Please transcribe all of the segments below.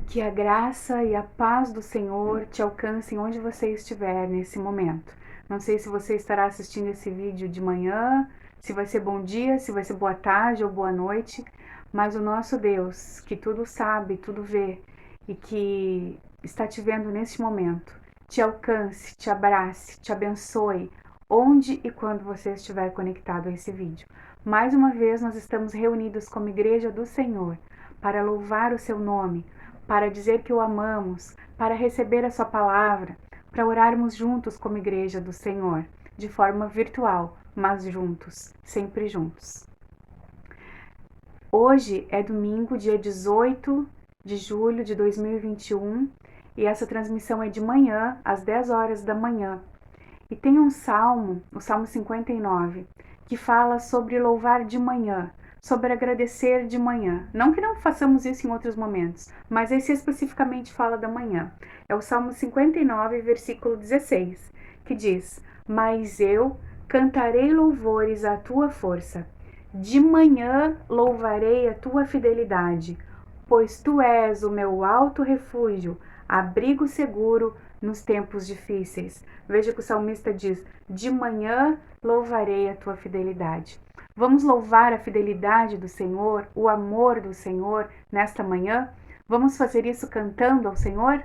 Que a graça e a paz do Senhor te alcancem onde você estiver nesse momento. Não sei se você estará assistindo esse vídeo de manhã, se vai ser bom dia, se vai ser boa tarde ou boa noite, mas o nosso Deus, que tudo sabe, tudo vê e que está te vendo neste momento, te alcance, te abrace, te abençoe, onde e quando você estiver conectado a esse vídeo. Mais uma vez nós estamos reunidos como Igreja do Senhor para louvar o seu nome, para dizer que o amamos, para receber a sua palavra, para orarmos juntos como Igreja do Senhor, de forma virtual, mas juntos, sempre juntos. Hoje é domingo, dia 18 de julho de 2021, e essa transmissão é de manhã, às 10 horas da manhã. E tem um salmo, o Salmo 59, que fala sobre louvar de manhã, sobre agradecer de manhã. Não que não façamos isso em outros momentos, mas esse especificamente fala da manhã. É o Salmo 59, versículo 16, que diz: Mas eu cantarei louvores à tua força. De manhã louvarei a tua fidelidade, pois tu és o meu alto refúgio, abrigo seguro nos tempos difíceis. Veja que o salmista diz: de manhã louvarei a tua fidelidade. Vamos louvar a fidelidade do Senhor, o amor do Senhor nesta manhã? Vamos fazer isso cantando ao Senhor?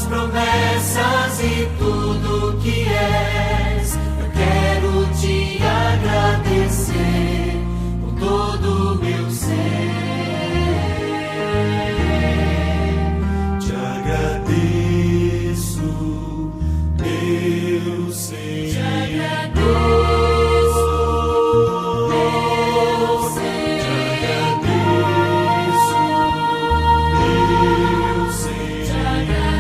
Promessas e tudo que és, eu quero te agradecer com todo o meu ser. Te agradeço, meu Senhor. Te agradeço, meu Senhor. Te agradeço, meu Senhor. Te agradeço.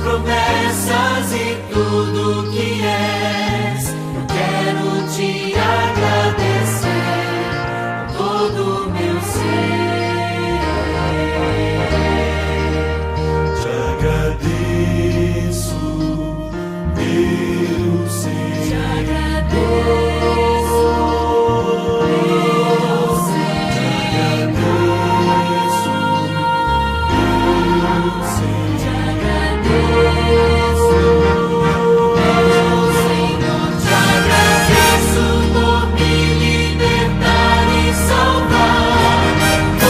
Promessas e tudo que és, eu quero te agradecer com todo o meu ser. Te agradeço, meu Senhor. Te agradeço, meu Senhor. Te agradeço, meu Senhor. Por me libertar e salvar.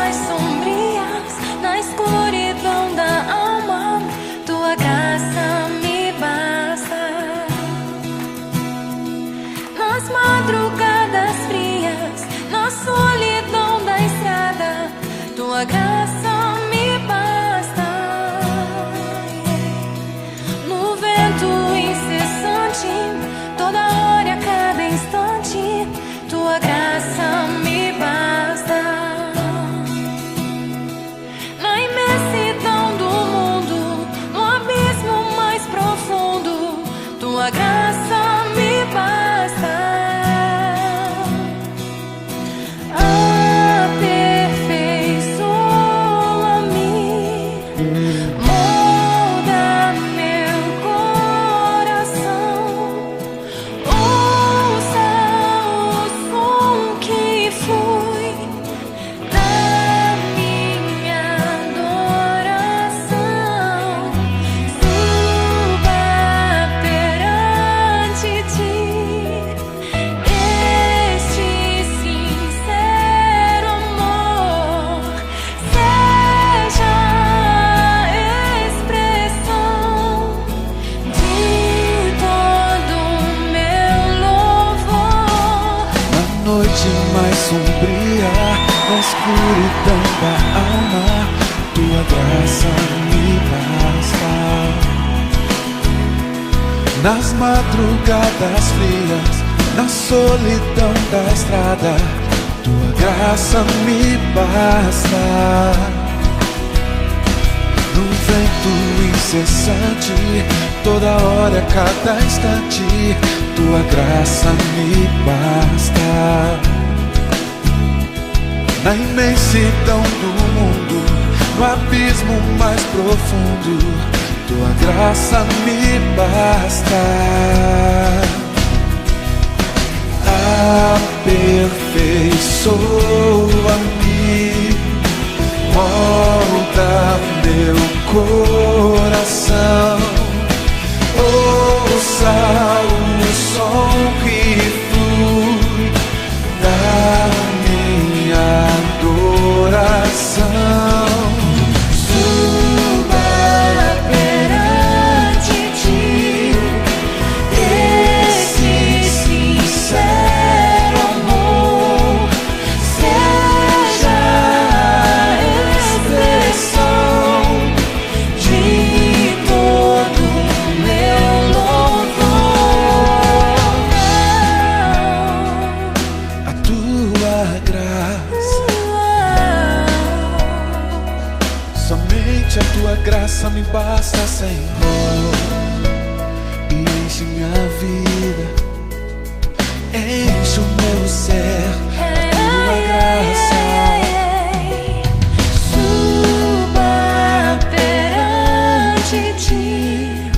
mais sombrias, na escuridão da alma, tua graça me basta. Nas madrugadas frias, na solidão da estrada, tua graça me basta. No vento incessante, toda hora e a cada instante, tua graça me basta. Na imensidão do mundo, no abismo mais profundo, tua graça me basta. Mais sombria, na escuridão da alma, tua graça me basta. Nas madrugadas frias, na solidão da estrada, tua graça me basta. No vento incessante, toda hora, cada instante, tua graça me basta. Na imensidão do mundo, no abismo mais profundo, tua graça me basta. Aperfeiçoa-me, molda meu coração, ouça o som que flui da minha adoração. Suba perante ti, esse sincero amor seja a expressão de todo meu louvor. A tua graça, somente a tua graça me basta, Senhor. E enche minha vida, enche o meu ser, a tua graça. Suba perante ti,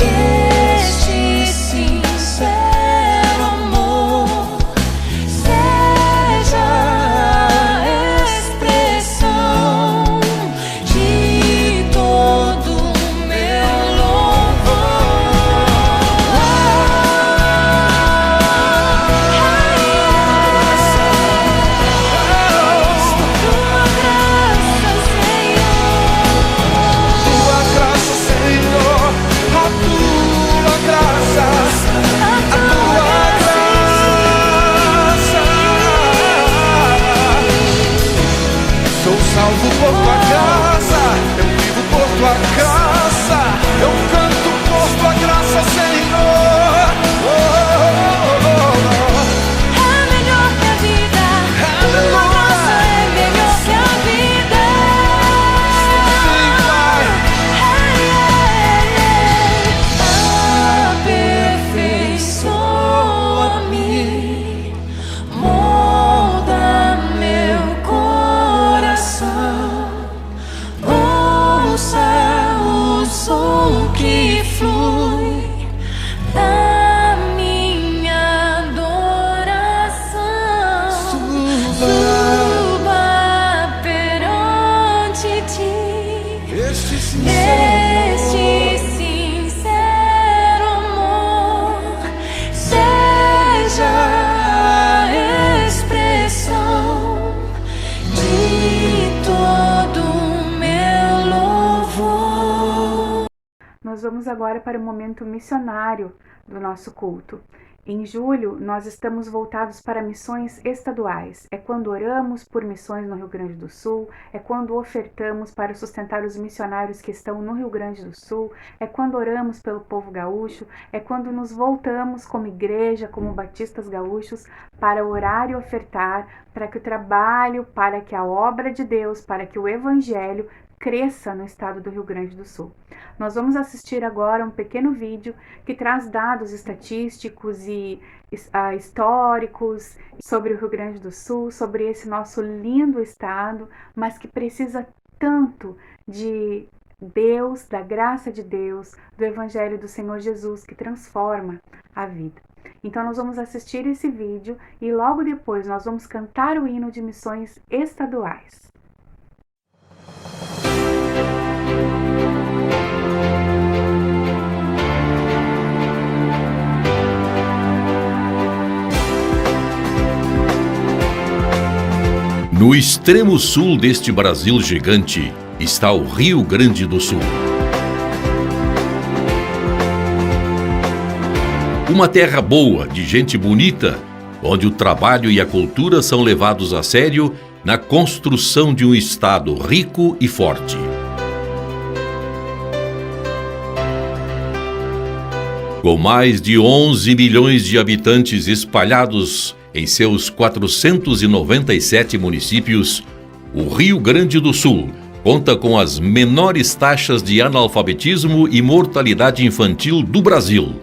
este sincero amor seja a expressão de todo meu louvor. Salvo por tua graça, eu vivo por tua graça, eu canto por tua graça, Senhor. É melhor que a vida, tua graça é melhor que a vida. Sim, Pai. Aperfeiçoa-me, molda meu coração, ouça o vamos agora para o momento missionário do nosso culto. Em julho, nós estamos voltados para missões estaduais. É quando oramos por missões no Rio Grande do Sul, é quando ofertamos para sustentar os missionários que estão no Rio Grande do Sul, é quando oramos pelo povo gaúcho, é quando nos voltamos como igreja, como batistas gaúchos, para orar e ofertar, para que o trabalho, para que a obra de Deus, para que o evangelho cresça no estado do Rio Grande do Sul. Nós vamos assistir agora um pequeno vídeo que traz dados estatísticos e históricos sobre o Rio Grande do Sul, sobre esse nosso lindo estado, mas que precisa tanto de Deus, da graça de Deus, do Evangelho do Senhor Jesus, que transforma a vida. Então nós vamos assistir esse vídeo e logo depois nós vamos cantar o hino de missões estaduais. No extremo sul deste Brasil gigante está o Rio Grande do Sul. Uma terra boa, de gente bonita, onde o trabalho e a cultura são levados a sério na construção de um estado rico e forte. Com mais de 11 milhões de habitantes espalhados em seus 497 municípios, o Rio Grande do Sul conta com as menores taxas de analfabetismo e mortalidade infantil do Brasil,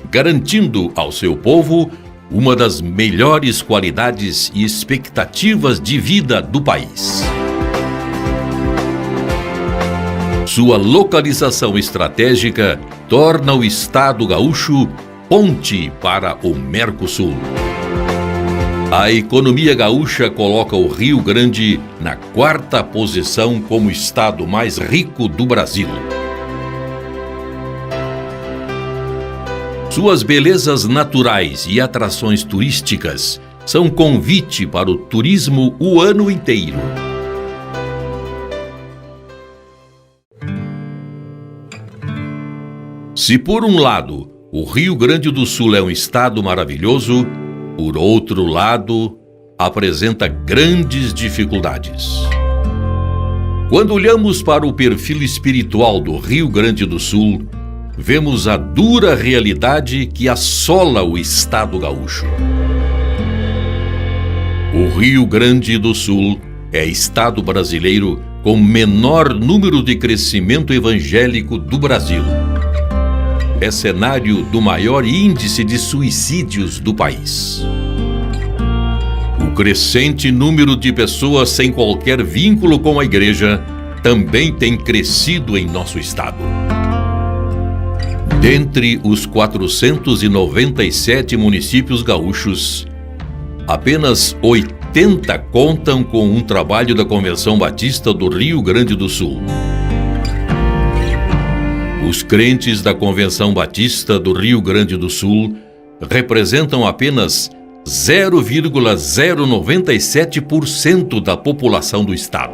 garantindo ao seu povo uma das melhores qualidades e expectativas de vida do país. Sua localização estratégica torna o estado gaúcho ponte para o Mercosul. A economia gaúcha coloca o Rio Grande na 4ª posição como estado mais rico do Brasil. Suas belezas naturais e atrações turísticas são convite para o turismo o ano inteiro. Se por um lado o Rio Grande do Sul é um estado maravilhoso, por outro lado, apresenta grandes dificuldades. Quando olhamos para o perfil espiritual do Rio Grande do Sul, vemos a dura realidade que assola o estado gaúcho. O Rio Grande do Sul é estado brasileiro com menor número de crescimento evangélico do Brasil. É cenário do maior índice de suicídios do país. O crescente número de pessoas sem qualquer vínculo com a igreja também tem crescido em nosso estado. Dentre os 497 municípios gaúchos, apenas 80 contam com um trabalho da Convenção Batista do Rio Grande do Sul. Os crentes da Convenção Batista do Rio Grande do Sul representam apenas 0,097% da população do estado.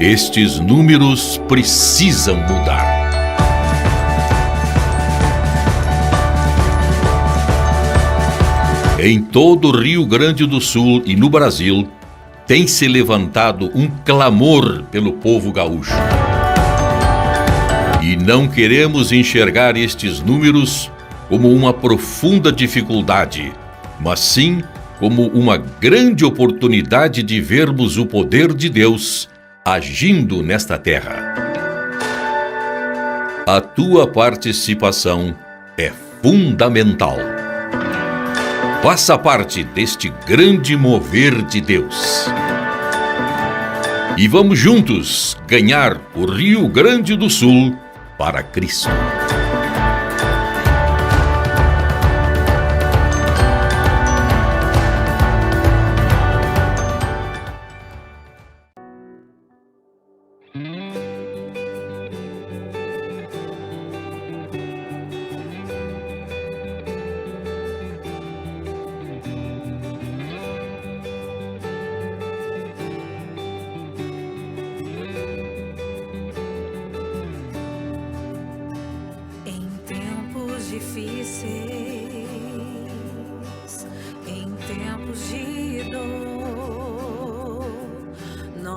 Estes números precisam mudar. Em todo o Rio Grande do Sul e no Brasil, tem se levantado um clamor pelo povo gaúcho. E não queremos enxergar estes números como uma profunda dificuldade, mas sim como uma grande oportunidade de vermos o poder de Deus agindo nesta terra. A tua participação é fundamental. Faça parte deste grande mover de Deus. E vamos juntos ganhar o Rio Grande do Sul para Cristo.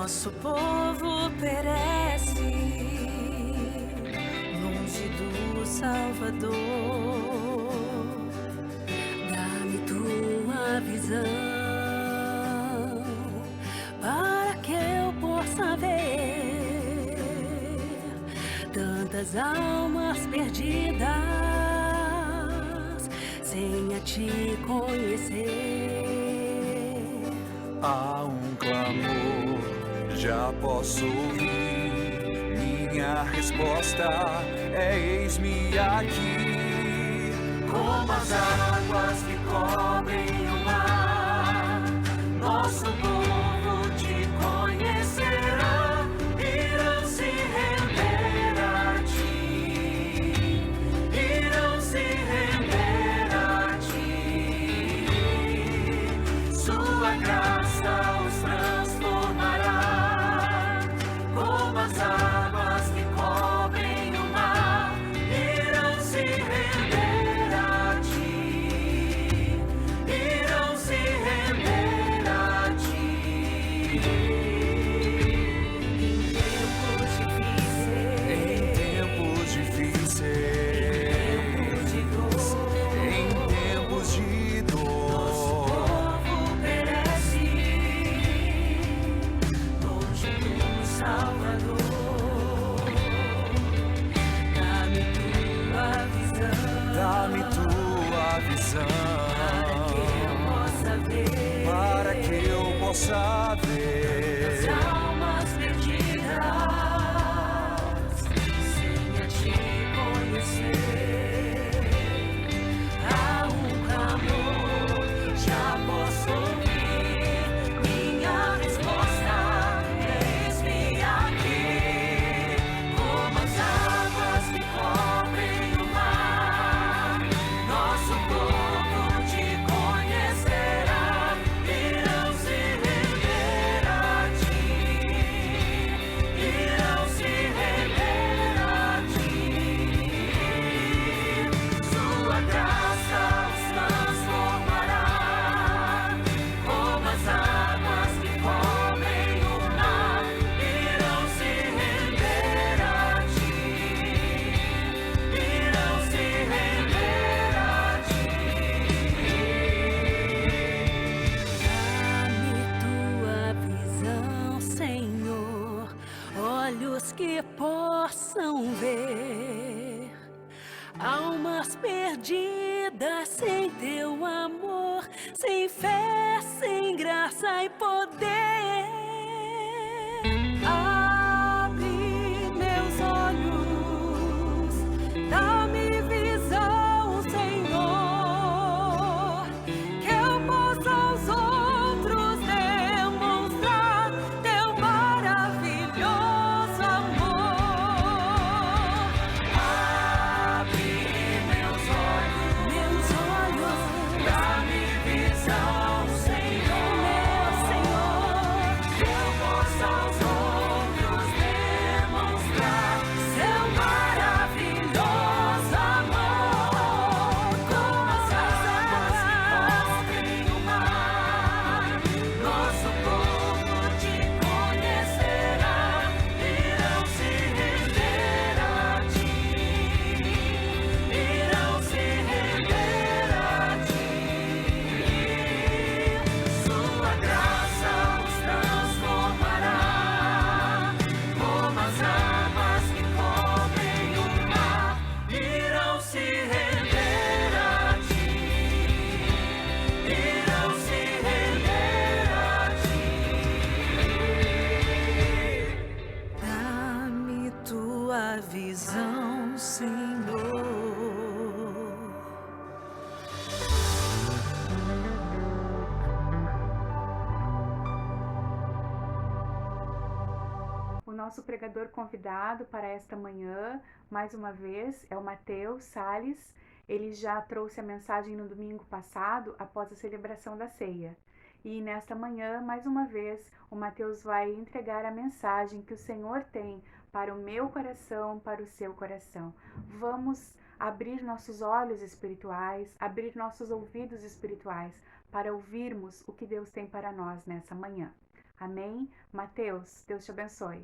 Nosso povo perece longe do Salvador. Dá-me tua visão para que eu possa ver tantas almas perdidas sem a te conhecer. Há um clamor, já posso ouvir. Minha resposta é: eis-me aqui. Como as águas que cobrem o mar, nosso povo te conhecerá. Irão se render a ti, irão se render a ti. Sua graça os transformará, como as águas que cobrem o mar. Irão se render a ti, irão se render a ti. Em tempos difíceis, em tempos de dor, Salvador, dá-me tua visão, para que eu possa ver as almas perdidas sem a te conhecer. Há um clamor, já posso ouvir. Minha resposta é: eis-me aqui. Como as águas que cobrem o mar, nosso povo te conhecerá. Irão se render a ti, irão se render a ti. Sua graça os transformará, como as águas que cobrem o mar. Irão se render a ti, irão se render a ti. Dá-me tua visão, Senhor, olhos que possam ver almas perdidas sem teu amor, sem fé, sem graça e poder. Abre meus olhos, dá-me visão, Senhor, que eu possa aos outros demonstrar teu maravilhoso amor. Abre meus olhos, dá-me visão, Senhor, meu Senhor, que eu possa aos outros demonstrar seu maravilhoso amor. Como as águas que cobrem o mar, nosso povo te conhecerá. Irão se render a ti, irão se render a ti. Sua graça os transformará, como as águas que cobrem o mar. Irão se render a ti, irão se render a ti. Dá-me tua visão, Senhor. O nosso pregador convidado para esta manhã, mais uma vez, é o Mateus Salles. Ele já trouxe a mensagem no domingo passado, após a celebração da ceia. E nesta manhã, mais uma vez, o Mateus vai entregar a mensagem que o Senhor tem para o meu coração, para o seu coração. Vamos abrir nossos olhos espirituais, abrir nossos ouvidos espirituais para ouvirmos o que Deus tem para nós nessa manhã. Amém? Mateus, Deus te abençoe.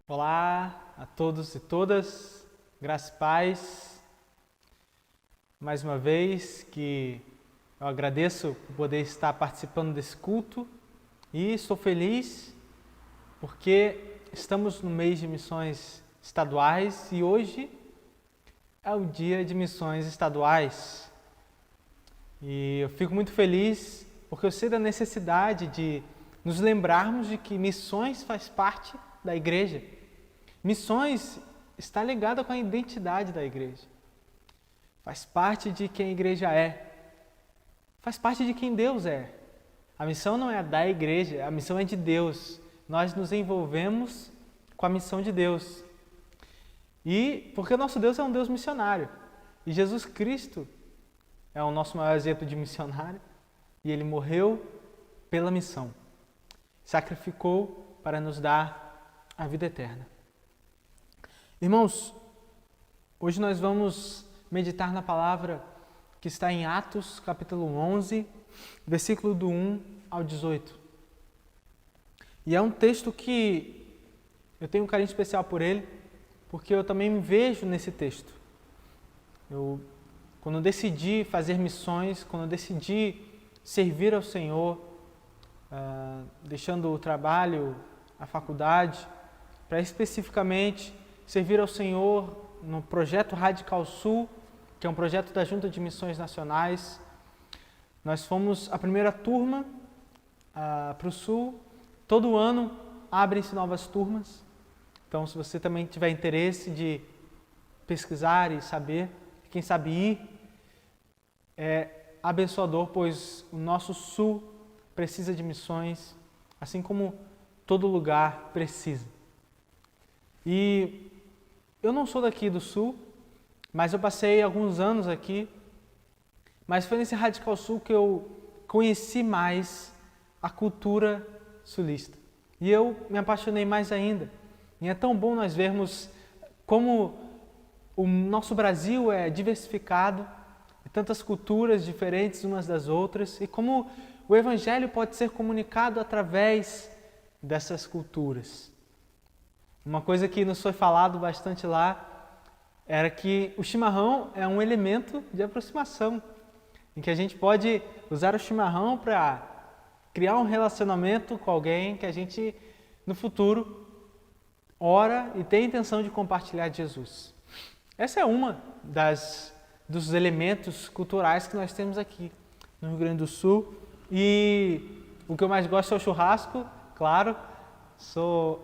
Olá a todos e todas, graça e paz. Mais uma vez que eu agradeço por poder estar participando desse culto e estou feliz porque estamos no mês de missões estaduais e hoje é o dia de missões estaduais. E eu fico muito feliz porque eu sei da necessidade de nos lembrarmos de que missões faz parte da igreja. Missões está ligada com a identidade da igreja. Faz parte de quem a igreja é. Faz parte de quem Deus é. A missão não é da igreja, a missão é de Deus. Nós nos envolvemos com a missão de Deus. E porque o nosso Deus é um Deus missionário. E Jesus Cristo é o nosso maior exemplo de missionário. E Ele morreu pela missão. Sacrificou para nos dar a vida eterna. Irmãos, hoje nós vamos meditar na palavra que está em Atos, capítulo 11, versículo do 1 ao 18. E é um texto que eu tenho um carinho especial por ele, porque eu também me vejo nesse texto. Quando eu decidi fazer missões, quando eu decidi servir ao Senhor, deixando o trabalho, a faculdade, para especificamente servir ao Senhor no projeto Radical Sul, que é um projeto da Junta de Missões Nacionais. Nós fomos a primeira turma para o Sul. Todo ano abrem-se novas turmas. Então, se você também tiver interesse de pesquisar e saber, quem sabe ir, é abençoador, pois o nosso Sul precisa de missões, assim como todo lugar precisa. E eu não sou daqui do Sul, mas eu passei alguns anos aqui, mas foi nesse Radical Sul que eu conheci mais a cultura sulista. E eu me apaixonei mais ainda. E é tão bom nós vermos como o nosso Brasil é diversificado, tantas culturas diferentes umas das outras, e como o Evangelho pode ser comunicado através dessas culturas. Uma coisa que nos foi falado bastante lá era que o chimarrão é um elemento de aproximação, em que a gente pode usar o chimarrão para criar um relacionamento com alguém que a gente, no futuro, ora e tem a intenção de compartilhar de Jesus. Essa é uma dos elementos culturais que nós temos aqui no Rio Grande do Sul. E o que eu mais gosto é o churrasco, claro.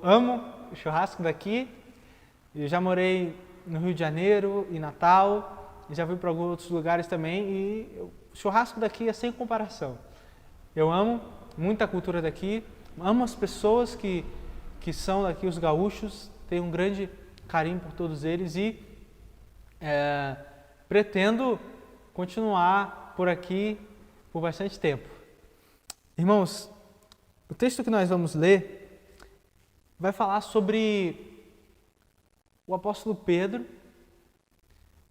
Amo o churrasco daqui. Eu já morei no Rio de Janeiro e Natal, e já fui para alguns outros lugares também, e o churrasco daqui é sem comparação. Eu amo muito a cultura daqui, amo as pessoas que são daqui, os gaúchos, tenho um grande carinho por todos eles e pretendo continuar por aqui por bastante tempo. Irmãos, o texto que nós vamos ler vai falar sobre o apóstolo Pedro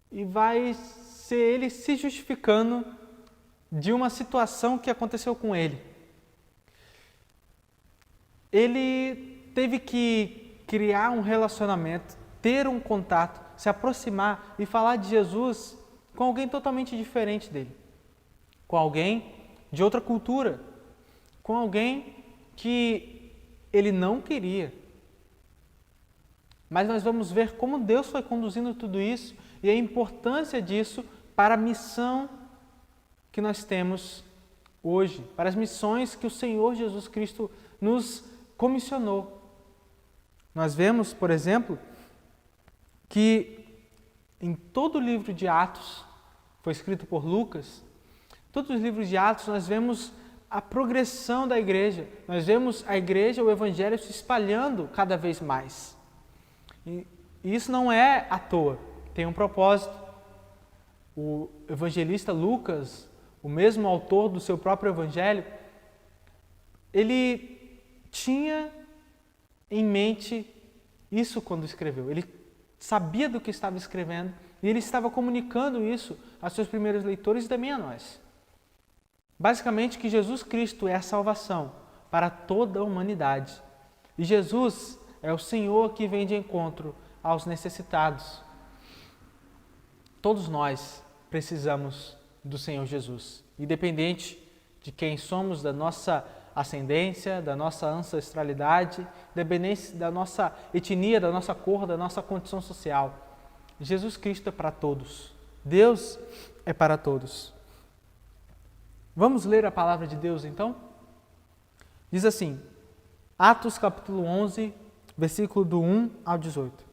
e vai ser ele se justificando de uma situação que aconteceu com ele. Ele teve que criar um relacionamento, ter um contato, se aproximar e falar de Jesus com alguém totalmente diferente dele, com alguém de outra cultura, com alguém que ele não queria. Mas nós vamos ver como Deus foi conduzindo tudo isso e a importância disso para a missão que nós temos hoje, para as missões que o Senhor Jesus Cristo nos comissionou. Nós vemos, por exemplo, que em todo o livro de Atos, foi escrito por Lucas, todos os livros de Atos nós vemos a progressão da igreja, nós vemos a igreja, o evangelho se espalhando cada vez mais. E isso não é à toa, tem um propósito. O evangelista Lucas, o mesmo autor do seu próprio evangelho, ele tinha em mente isso quando escreveu. Ele sabia do que estava escrevendo e ele estava comunicando isso aos seus primeiros leitores e também a nós. Basicamente que Jesus Cristo é a salvação, para toda a humanidade. E Jesus é o Senhor que vem de encontro aos necessitados. Todos nós precisamos do Senhor Jesus, independente de quem somos, da nossa ascendência, da nossa ancestralidade, independente da nossa etnia, da nossa cor, da nossa condição social. Jesus Cristo é para todos. Deus é para todos. Vamos ler a palavra de Deus então? Diz assim, Atos capítulo 11, versículo do 1 ao 18.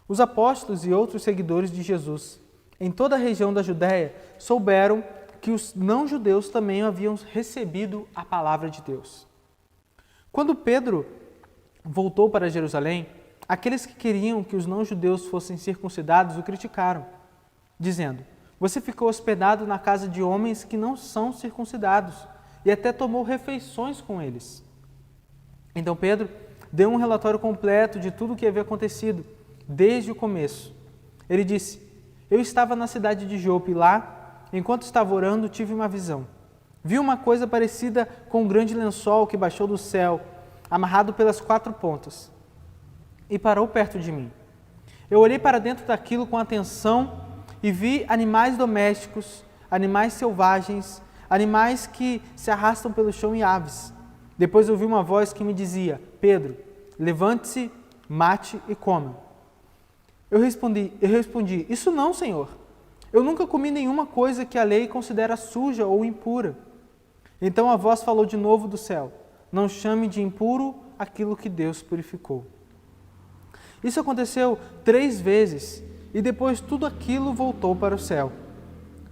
Os apóstolos e outros seguidores de Jesus, em toda a região da Judéia, souberam que os não-judeus também haviam recebido a palavra de Deus. Quando Pedro voltou para Jerusalém, aqueles que queriam que os não-judeus fossem circuncidados o criticaram, dizendo, você ficou hospedado na casa de homens que não são circuncidados e até tomou refeições com eles. Então Pedro deu um relatório completo de tudo o que havia acontecido, desde o começo. Ele disse, eu estava na cidade de Jope e lá, enquanto estava orando, tive uma visão. Vi uma coisa parecida com um grande lençol que baixou do céu, amarrado pelas 4 pontas, e parou perto de mim. Eu olhei para dentro daquilo com atenção e vi animais domésticos, animais selvagens, animais que se arrastam pelo chão e aves. Depois ouvi uma voz que me dizia, Pedro, levante-se, mate e coma. Eu respondi, isso não, Senhor. Eu nunca comi nenhuma coisa que a lei considera suja ou impura. Então a voz falou de novo do céu, não chame de impuro aquilo que Deus purificou. Isso aconteceu 3 vezes e depois tudo aquilo voltou para o céu.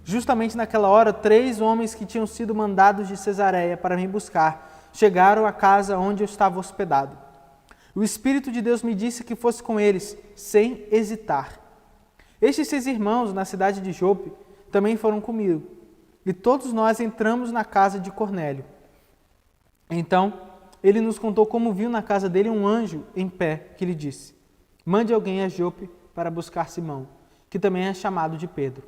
Justamente naquela hora, 3 homens que tinham sido mandados de Cesareia para me buscar chegaram à casa onde eu estava hospedado. O Espírito de Deus me disse que fosse com eles, sem hesitar. Estes 6 irmãos, na cidade de Jope, também foram comigo, e todos nós entramos na casa de Cornélio. Então, ele nos contou como viu na casa dele um anjo em pé, que lhe disse, mande alguém a Jope para buscar Simão, que também é chamado de Pedro.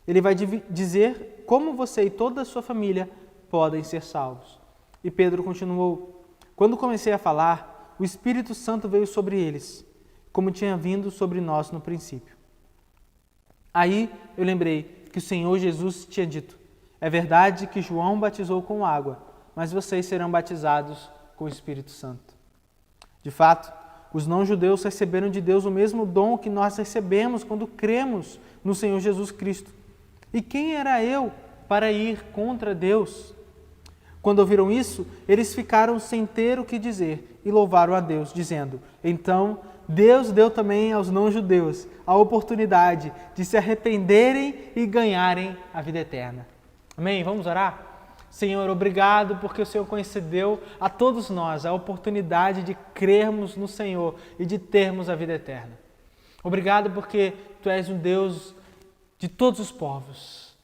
Ele vai dizer como você e toda a sua família podem ser salvos. E Pedro continuou, quando comecei a falar, o Espírito Santo veio sobre eles, como tinha vindo sobre nós no princípio. Aí eu lembrei que o Senhor Jesus tinha dito, é verdade que João batizou com água, mas vocês serão batizados com o Espírito Santo. De fato, os não-judeus receberam de Deus o mesmo dom que nós recebemos quando cremos no Senhor Jesus Cristo. E quem era eu para ir contra Deus? Quando ouviram isso, eles ficaram sem ter o que dizer e louvaram a Deus, dizendo, então Deus deu também aos não-judeus a oportunidade de se arrependerem e ganharem a vida eterna. Amém? Vamos orar? Senhor, obrigado porque o Senhor concedeu a todos nós a oportunidade de crermos no Senhor e de termos a vida eterna. Obrigado porque Tu és um Deus de todos os povos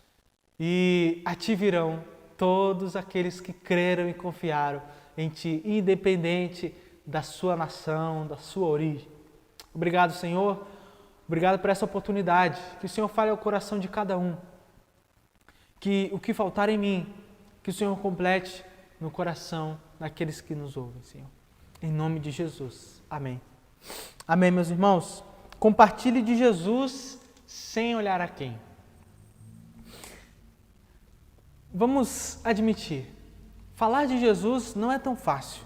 e a Ti virão todos aqueles que creram e confiaram em Ti, independente da sua nação, da sua origem. Obrigado, Senhor. Obrigado por essa oportunidade. Que o Senhor fale ao coração de cada um. Que o que faltar em mim, que o Senhor complete no coração daqueles que nos ouvem, Senhor. Em nome de Jesus. Amém. Amém, meus irmãos. Compartilhe de Jesus sem olhar a quem. Vamos admitir, falar de Jesus não é tão fácil.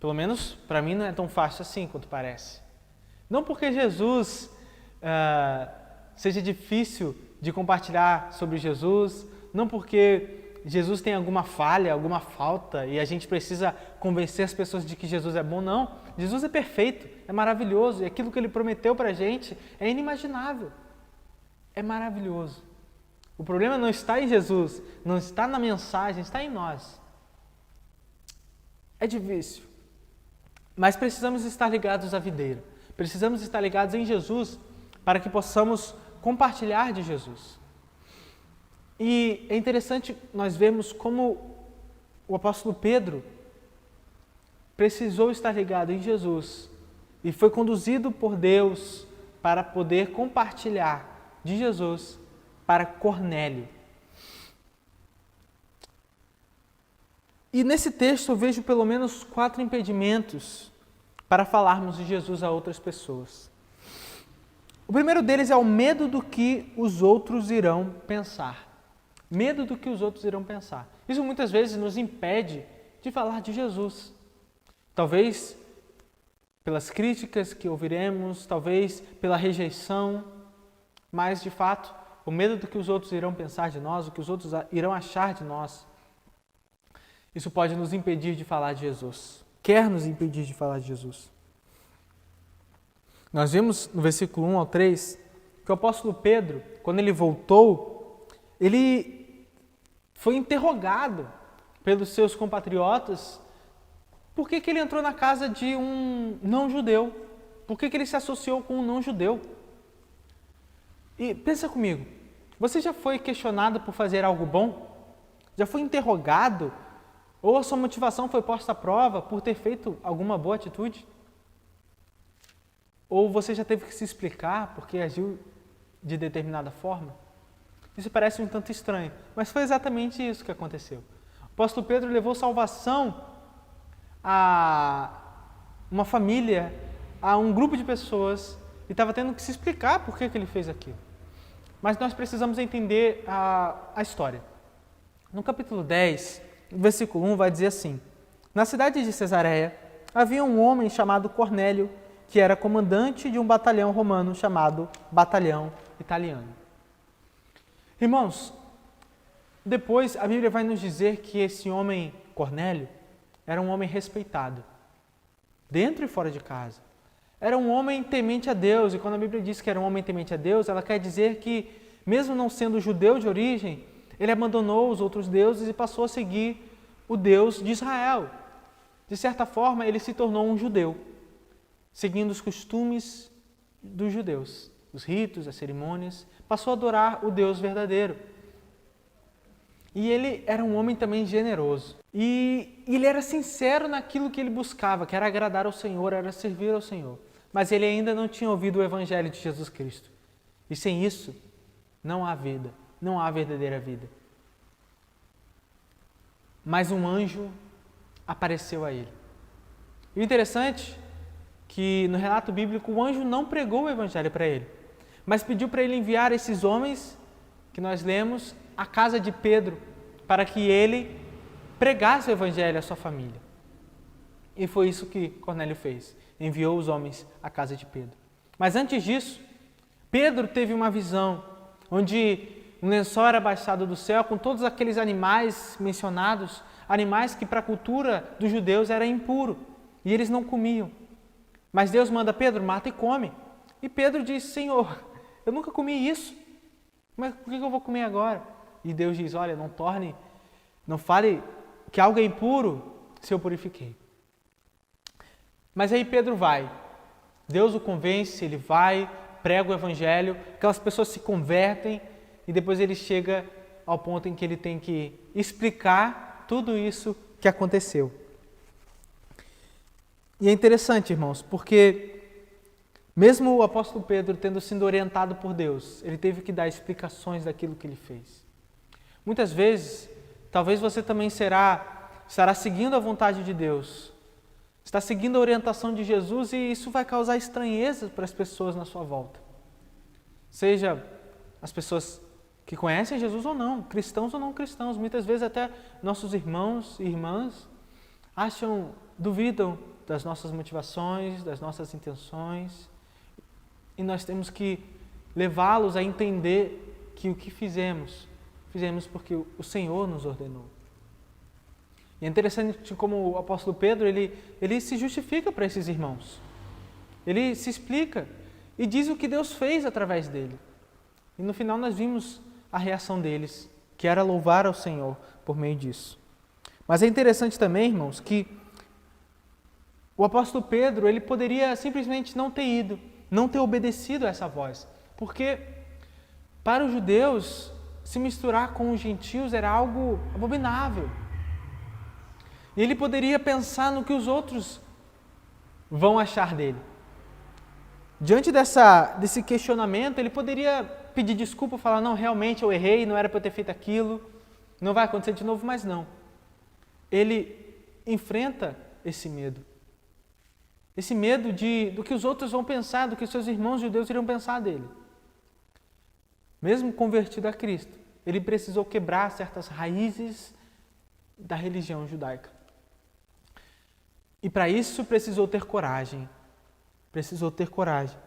Pelo menos, para mim, não é tão fácil assim quanto parece. Não porque Jesus seja difícil de compartilhar sobre Jesus, não porque Jesus tem alguma falha, alguma falta e a gente precisa convencer as pessoas de que Jesus é bom, não. Jesus é perfeito, é maravilhoso e aquilo que Ele prometeu para a gente é inimaginável, é maravilhoso. O problema não está em Jesus, não está na mensagem, está em nós. É difícil, mas precisamos estar ligados à videira. Precisamos estar ligados em Jesus para que possamos compartilhar de Jesus. E é interessante nós vermos como o apóstolo Pedro precisou estar ligado em Jesus e foi conduzido por Deus para poder compartilhar de Jesus para Cornélio. E nesse texto eu vejo pelo menos 4 impedimentos para falarmos de Jesus a outras pessoas. O primeiro deles é o medo do que os outros irão pensar. Medo do que os outros irão pensar. Isso muitas vezes nos impede de falar de Jesus. Talvez pelas críticas que ouviremos, talvez pela rejeição, mas de fato, o medo do que os outros irão pensar de nós, o que os outros irão achar de nós, isso pode nos impedir de falar de Jesus. Quer nos impedir de falar de Jesus. Nós vimos no versículo 1 ao 3 que o apóstolo Pedro, quando ele voltou, ele foi interrogado pelos seus compatriotas por que ele entrou na casa de um não-judeu, por que ele se associou com um não-judeu. E pensa comigo, você já foi questionado por fazer algo bom? Já foi interrogado? Ou a sua motivação foi posta à prova por ter feito alguma boa atitude? Ou você já teve que se explicar porque agiu de determinada forma? Isso parece um tanto estranho, mas foi exatamente isso que aconteceu. O apóstolo Pedro levou salvação a uma família, a um grupo de pessoas, e estava tendo que se explicar por que ele fez aquilo. Mas nós precisamos entender a história. No capítulo 10, versículo 1, vai dizer assim: na cidade de Cesareia havia um homem chamado Cornélio, que era comandante de um batalhão romano chamado Batalhão Italiano. Irmãos, depois a Bíblia vai nos dizer que esse homem, Cornélio, era um homem respeitado, dentro e fora de casa. Era um homem temente a Deus, e quando a Bíblia diz que era um homem temente a Deus, ela quer dizer que, mesmo não sendo judeu de origem, ele abandonou os outros deuses e passou a seguir o Deus de Israel. De certa forma, ele se tornou um judeu, seguindo os costumes dos judeus, os ritos, as cerimônias, passou a adorar o Deus verdadeiro. E ele era um homem também generoso. E ele era sincero naquilo que ele buscava, que era agradar ao Senhor, era servir ao Senhor. Mas ele ainda não tinha ouvido o Evangelho de Jesus Cristo. E sem isso, não há vida, não há verdadeira vida. Mas um anjo apareceu a ele. E o interessante é que no relato bíblico o anjo não pregou o Evangelho para ele, mas pediu para ele enviar esses homens que nós lemos à casa de Pedro, para que ele pregasse o Evangelho à sua família. E foi isso que Cornélio fez, enviou os homens à casa de Pedro. Mas antes disso, Pedro teve uma visão, onde um lençol era baixado do céu com todos aqueles animais mencionados, animais que para a cultura dos judeus era impuro, e eles não comiam. Mas Deus manda Pedro, mata e come. E Pedro diz: Senhor, eu nunca comi isso, mas por que eu vou comer agora? E Deus diz: olha, não fale que algo é impuro se eu purifiquei. Mas aí Pedro vai, Deus o convence, ele vai, prega o Evangelho, aquelas pessoas se convertem e depois ele chega ao ponto em que ele tem que explicar tudo isso que aconteceu. E é interessante, irmãos, porque mesmo o apóstolo Pedro tendo sido orientado por Deus, ele teve que dar explicações daquilo que ele fez. Muitas vezes, talvez você também estará seguindo a vontade de Deus, está seguindo a orientação de Jesus, e isso vai causar estranheza para as pessoas na sua volta. Seja as pessoas que conhecem Jesus ou não, cristãos ou não cristãos, muitas vezes até nossos irmãos e irmãs duvidam das nossas motivações, das nossas intenções, e nós temos que levá-los a entender que o que fizemos porque o Senhor nos ordenou. E é interessante como o apóstolo Pedro, ele se justifica para esses irmãos. Ele se explica e diz o que Deus fez através dele. E no final nós vimos a reação deles, que era louvar ao Senhor por meio disso. Mas é interessante também, irmãos, que o apóstolo Pedro, ele poderia simplesmente não ter ido, não ter obedecido a essa voz. Porque para os judeus, se misturar com os gentios era algo abominável. E ele poderia pensar no que os outros vão achar dele. Diante desse questionamento, ele poderia pedir desculpa, falar: não, realmente eu errei, não era para eu ter feito aquilo, não vai acontecer de novo, mas não. ele enfrenta esse medo. Esse medo do que os outros vão pensar, do que seus irmãos judeus iriam pensar dele. Mesmo convertido a Cristo, ele precisou quebrar certas raízes da religião judaica. E para isso precisou ter coragem. Precisou ter coragem.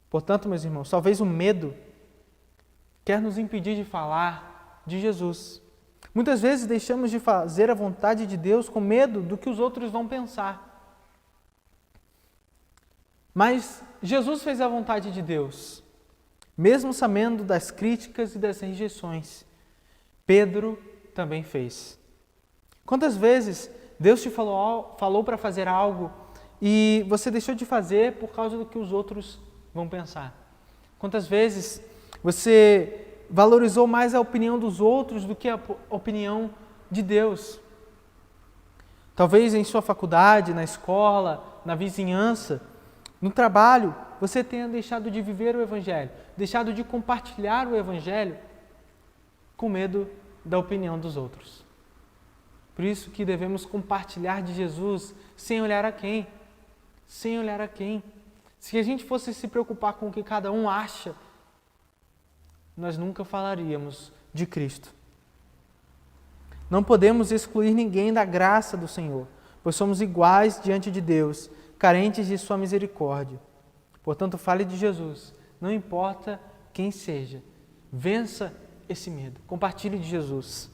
Portanto, meus irmãos, talvez o medo quer nos impedir de falar de Jesus. Muitas vezes deixamos de fazer a vontade de Deus com medo do que os outros vão pensar. Mas Jesus fez a vontade de Deus, mesmo sabendo das críticas e das rejeições. Pedro também fez. Quantas vezes Deus te falou para fazer algo e você deixou de fazer por causa do que os outros vão pensar? Quantas vezes você valorizou mais a opinião dos outros do que a opinião de Deus? Talvez em sua faculdade, na escola, na vizinhança, no trabalho, você tenha deixado de viver o Evangelho, deixado de compartilhar o Evangelho com medo da opinião dos outros. Por isso que devemos compartilhar de Jesus sem olhar a quem. Sem olhar a quem. Se a gente fosse se preocupar com o que cada um acha, nós nunca falaríamos de Cristo. Não podemos excluir ninguém da graça do Senhor, pois somos iguais diante de Deus, carentes de sua misericórdia. Portanto, fale de Jesus, não importa quem seja. Vença esse medo, compartilhe de Jesus.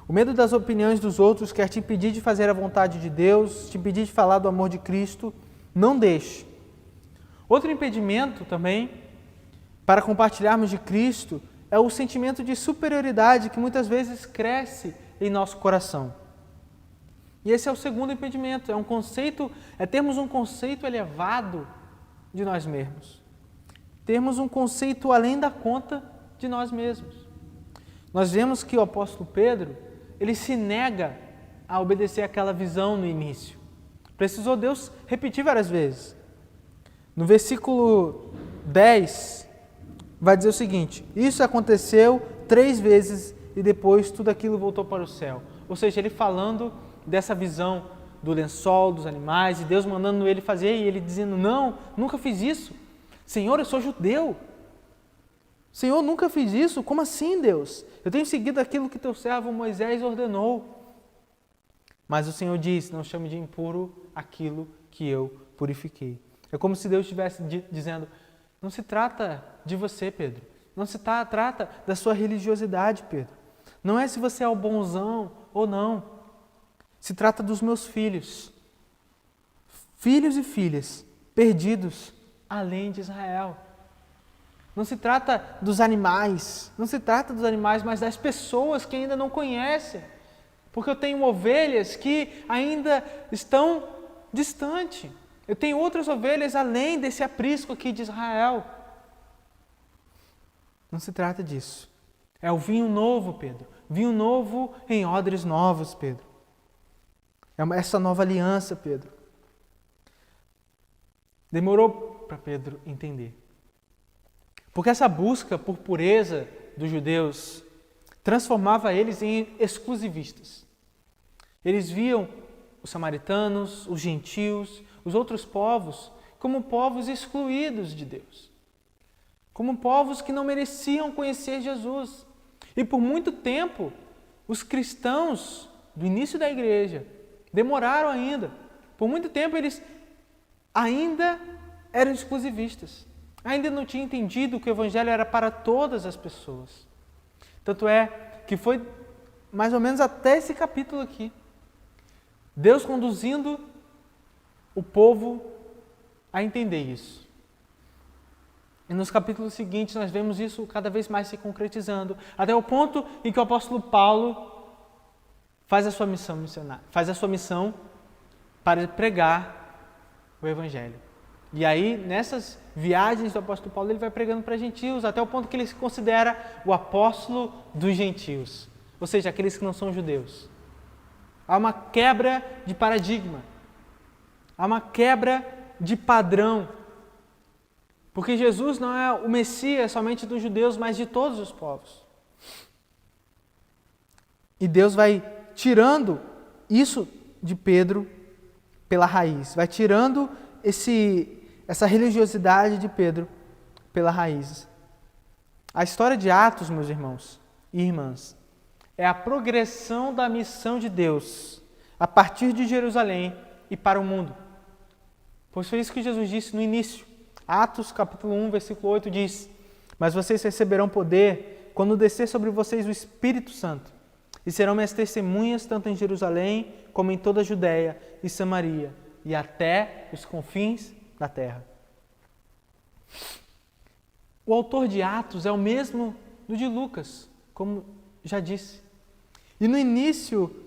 O medo das opiniões dos outros quer te impedir de fazer a vontade de Deus, te impedir de falar do amor de Cristo. Não deixe. Outro impedimento também para compartilharmos de Cristo é o sentimento de superioridade que muitas vezes cresce em nosso coração. E esse é o segundo impedimento, é termos um conceito elevado de nós mesmos. Termos um conceito além da conta de nós mesmos. Nós vemos que o apóstolo Pedro, ele se nega a obedecer àquela visão no início. Precisou Deus repetir várias vezes. No versículo 10, vai dizer o seguinte: isso aconteceu 3 vezes e depois tudo aquilo voltou para o céu. Ou seja, ele falando dessa visão do lençol, dos animais, e Deus mandando ele fazer, e ele dizendo: não, nunca fiz isso. Senhor, eu sou judeu. Senhor, nunca fiz isso. Como assim, Deus? Eu tenho seguido aquilo que teu servo Moisés ordenou. Mas o Senhor disse: não chame de impuro aquilo que eu purifiquei. É como se Deus estivesse dizendo: não se trata de você, Pedro. Não se trata da sua religiosidade, Pedro. Não é se você é o bonzão ou não. Se trata dos meus filhos. Filhos e filhas perdidos além de Israel. Não se trata dos animais. Não se trata dos animais, mas das pessoas que ainda não conhecem. Porque eu tenho ovelhas que ainda estão distantes. Eu tenho outras ovelhas além desse aprisco aqui de Israel. Não se trata disso. É o vinho novo, Pedro. Vinho novo em odres novos, Pedro. É essa nova aliança, Pedro. Demorou para Pedro entender. Porque essa busca por pureza dos judeus transformava eles em exclusivistas. Eles viam os samaritanos, os gentios, os outros povos como povos excluídos de Deus. Como povos que não mereciam conhecer Jesus. E por muito tempo, os cristãos do início da igreja demoraram ainda. Por muito tempo eles ainda eram exclusivistas. Ainda não tinham entendido que o Evangelho era para todas as pessoas. Tanto é que foi mais ou menos até esse capítulo aqui. Deus conduzindo o povo a entender isso. E nos capítulos seguintes nós vemos isso cada vez mais se concretizando, até o ponto em que o apóstolo Paulo faz a sua missão missionária, faz a sua missão para pregar o Evangelho. E aí, nessas viagens do apóstolo Paulo, ele vai pregando para gentios, até o ponto que ele se considera o apóstolo dos gentios, ou seja, aqueles que não são judeus. Há uma quebra de paradigma, há uma quebra de padrão, porque Jesus não é o Messias somente dos judeus, mas de todos os povos. E Deus vai tirando isso de Pedro pela raiz, vai tirando essa religiosidade de Pedro pela raiz. A história de Atos, meus irmãos e irmãs, é a progressão da missão de Deus a partir de Jerusalém e para o mundo. Pois foi isso que Jesus disse no início. Atos capítulo 1, versículo 8 diz: mas vocês receberão poder quando descer sobre vocês o Espírito Santo, e serão minhas testemunhas tanto em Jerusalém como em toda a Judéia e Samaria e até os confins da terra. O autor de Atos é o mesmo do de Lucas, como já disse. E no início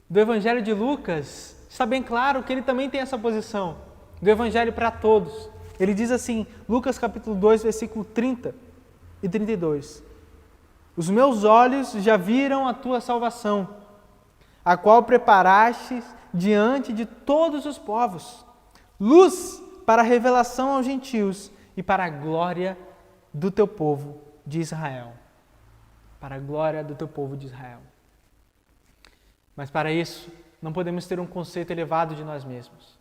do Evangelho de Lucas, está bem claro que ele também tem essa posição do Evangelho para todos. Ele diz assim, Lucas capítulo 2, versículo 30 e 32. Os meus olhos já viram a tua salvação, a qual preparaste diante de todos os povos, luz para a revelação aos gentios e para a glória do teu povo de Israel. Para a glória do teu povo de Israel. Mas para isso, não podemos ter um conceito elevado de nós mesmos.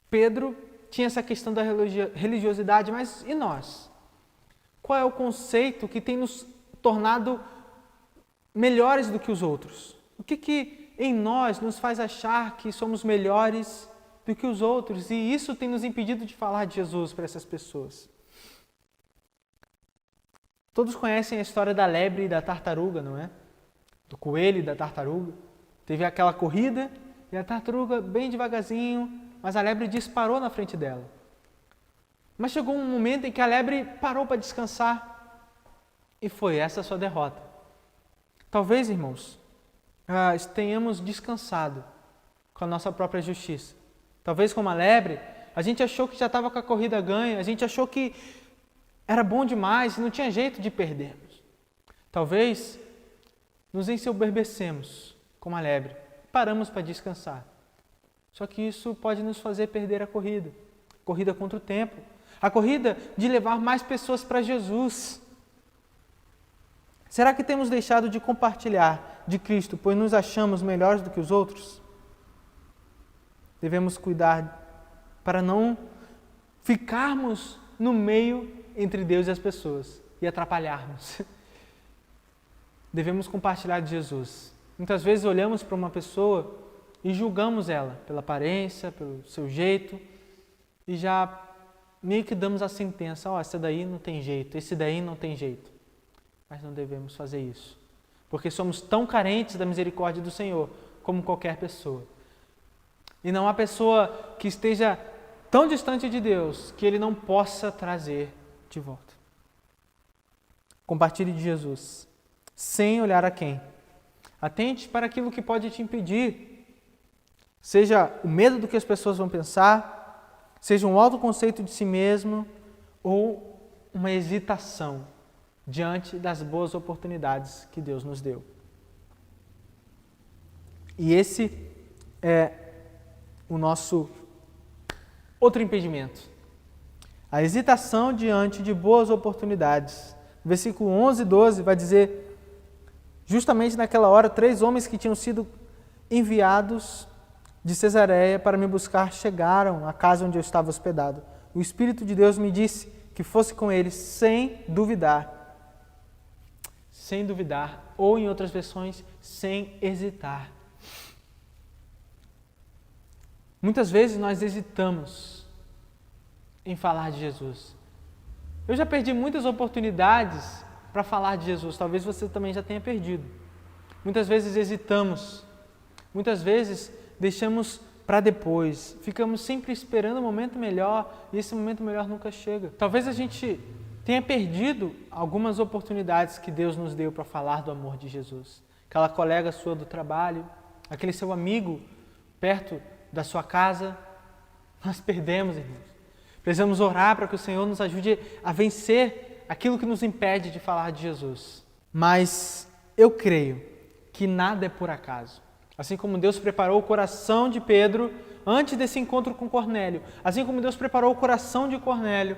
Pedro tinha essa questão da religiosidade, mas e nós? Qual é o conceito que tem nos tornado melhores do que os outros? O que em nós nos faz achar que somos melhores do que os outros? E isso tem nos impedido de falar de Jesus para essas pessoas. Todos conhecem a história da lebre e da tartaruga, não é? Do coelho e da tartaruga. Teve aquela corrida e a tartaruga bem devagarzinho, mas a lebre disparou na frente dela. Mas chegou um momento em que a lebre parou para descansar e foi essa a sua derrota. Talvez, irmãos, tenhamos descansado com a nossa própria justiça. Talvez como a lebre, a gente achou que já estava com a corrida ganha, a gente achou que era bom demais e não tinha jeito de perdermos. Talvez nos ensoberbecemos como a lebre, paramos para descansar. Só que isso pode nos fazer perder a corrida contra o tempo, a corrida de levar mais pessoas para Jesus. Será que temos deixado de compartilhar de Cristo, pois nos achamos melhores do que os outros? Devemos cuidar para não ficarmos no meio entre Deus e as pessoas e atrapalharmos. Devemos compartilhar de Jesus. Muitas vezes olhamos para uma pessoa e julgamos ela pela aparência, pelo seu jeito e já meio que damos a sentença, esse daí não tem jeito, esse daí não tem jeito. Mas não devemos fazer isso, porque somos tão carentes da misericórdia do Senhor como qualquer pessoa. E não há pessoa que esteja tão distante de Deus que Ele não possa trazer de volta. Compartilhe de Jesus, sem olhar a quem. Atente para aquilo que pode te impedir, seja o medo do que as pessoas vão pensar, seja um autoconceito de si mesmo ou uma hesitação diante das boas oportunidades que Deus nos deu. E esse é o nosso outro impedimento. A hesitação diante de boas oportunidades. Versículo 11 e 12 vai dizer, justamente naquela hora, 3 homens que tinham sido enviados de Cesareia para me buscar chegaram à casa onde eu estava hospedado. O Espírito de Deus me disse que fosse com eles sem duvidar. Sem duvidar, ou em outras versões, sem hesitar. Muitas vezes nós hesitamos em falar de Jesus. Eu já perdi muitas oportunidades para falar de Jesus, talvez você também já tenha perdido. Muitas vezes hesitamos, muitas vezes deixamos para depois, ficamos sempre esperando um momento melhor e esse momento melhor nunca chega. Talvez a gente tenha perdido algumas oportunidades que Deus nos deu para falar do amor de Jesus. Aquela colega sua do trabalho, aquele seu amigo perto da sua casa, nós perdemos, irmãos. Precisamos orar para que o Senhor nos ajude a vencer aquilo que nos impede de falar de Jesus. Mas eu creio que nada é por acaso. Assim como Deus preparou o coração de Pedro antes desse encontro com Cornélio, assim como Deus preparou o coração de Cornélio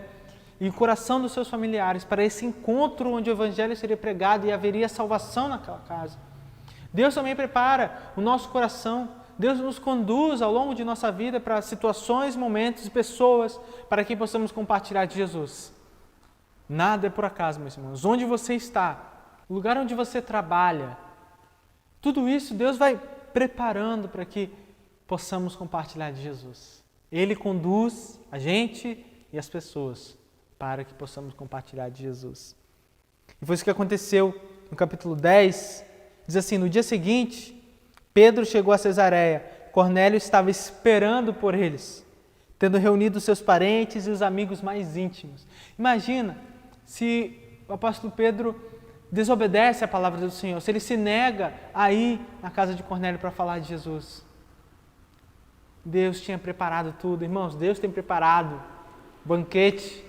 e o coração dos seus familiares para esse encontro onde o Evangelho seria pregado e haveria salvação naquela casa. Deus também prepara o nosso coração. Deus nos conduz ao longo de nossa vida para situações, momentos e pessoas para que possamos compartilhar de Jesus. Nada é por acaso, meus irmãos. Onde você está, o lugar onde você trabalha, tudo isso Deus vai preparando para que possamos compartilhar de Jesus. Ele conduz a gente e as pessoas para que possamos compartilhar de Jesus. E foi isso que aconteceu no capítulo 10. Diz assim, no dia seguinte, Pedro chegou a Cesareia. Cornélio estava esperando por eles, tendo reunido seus parentes e os amigos mais íntimos. Imagina se o apóstolo Pedro desobedece à palavra do Senhor, se ele se nega a ir na casa de Cornélio para falar de Jesus. Deus tinha preparado tudo, irmãos, Deus tem preparado banquete,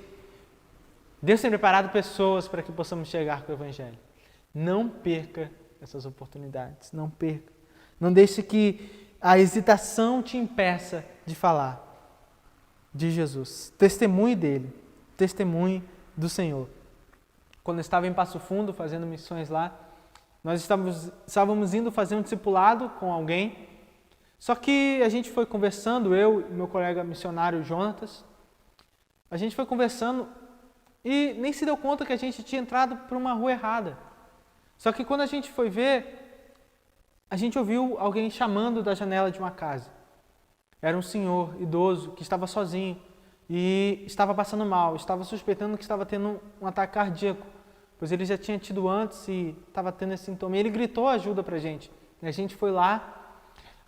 Deus tem preparado pessoas para que possamos chegar com o Evangelho. Não perca essas oportunidades, não perca. Não deixe que a hesitação te impeça de falar de Jesus. Testemunhe dele, testemunhe do Senhor. Quando eu estava em Passo Fundo fazendo missões lá, nós estávamos indo fazer um discipulado com alguém, só que a gente foi conversando, eu e meu colega missionário Jonatas, a gente foi conversando e nem se deu conta que a gente tinha entrado por uma rua errada. Só que quando a gente foi ver, a gente ouviu alguém chamando da janela de uma casa. Era um senhor idoso que estava sozinho e estava passando mal, estava suspeitando que estava tendo um ataque cardíaco, pois ele já tinha tido antes e estava tendo esse sintoma. E ele gritou ajuda para a gente. E a gente foi lá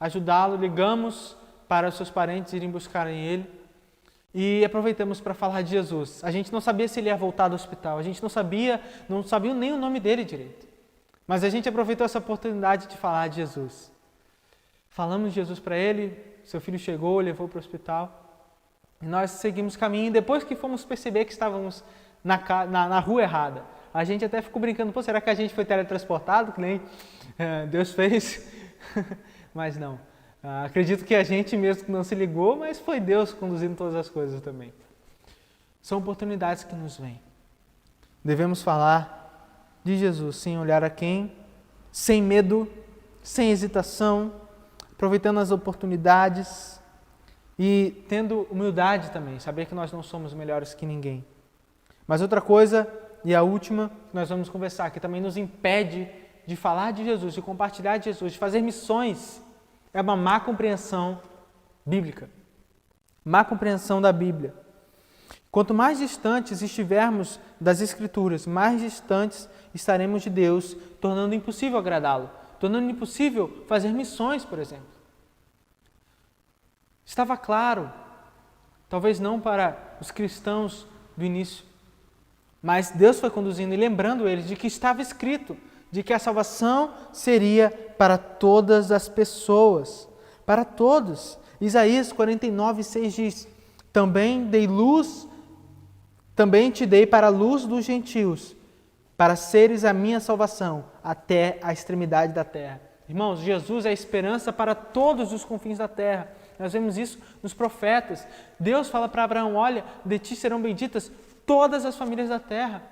ajudá-lo, ligamos para os seus parentes irem buscarem ele e aproveitamos para falar de Jesus. A gente não sabia se ele ia voltar do hospital, a gente não sabia nem o nome dele direito. Mas a gente aproveitou essa oportunidade de falar de Jesus. Falamos de Jesus para ele, seu filho chegou, levou para o hospital. E nós seguimos caminho. E depois que fomos perceber que estávamos na rua errada, a gente até ficou brincando, pô, será que a gente foi teletransportado, que nem Deus fez? Mas não. Acredito que a gente mesmo não se ligou, mas foi Deus conduzindo todas as coisas também. São oportunidades que nos vêm. Devemos falar de Jesus, sem olhar a quem, sem medo, sem hesitação, aproveitando as oportunidades e tendo humildade também, saber que nós não somos melhores que ninguém. Mas outra coisa, e a última, que nós vamos conversar, que também nos impede de falar de Jesus, de compartilhar de Jesus, de fazer missões, é uma má compreensão bíblica. Má compreensão da Bíblia. Quanto mais distantes estivermos das Escrituras, mais distantes estaremos de Deus, tornando impossível agradá-lo, tornando impossível fazer missões, por exemplo. Estava claro, talvez não para os cristãos do início, mas Deus foi conduzindo e lembrando eles de que estava escrito, de que a salvação seria para todas as pessoas, para todos. Isaías 49:6 diz, também te dei para a luz dos gentios, para seres a minha salvação até a extremidade da terra. Irmãos, Jesus é a esperança para todos os confins da terra. Nós vemos isso nos profetas. Deus fala para Abraão, olha, de ti serão benditas todas as famílias da terra.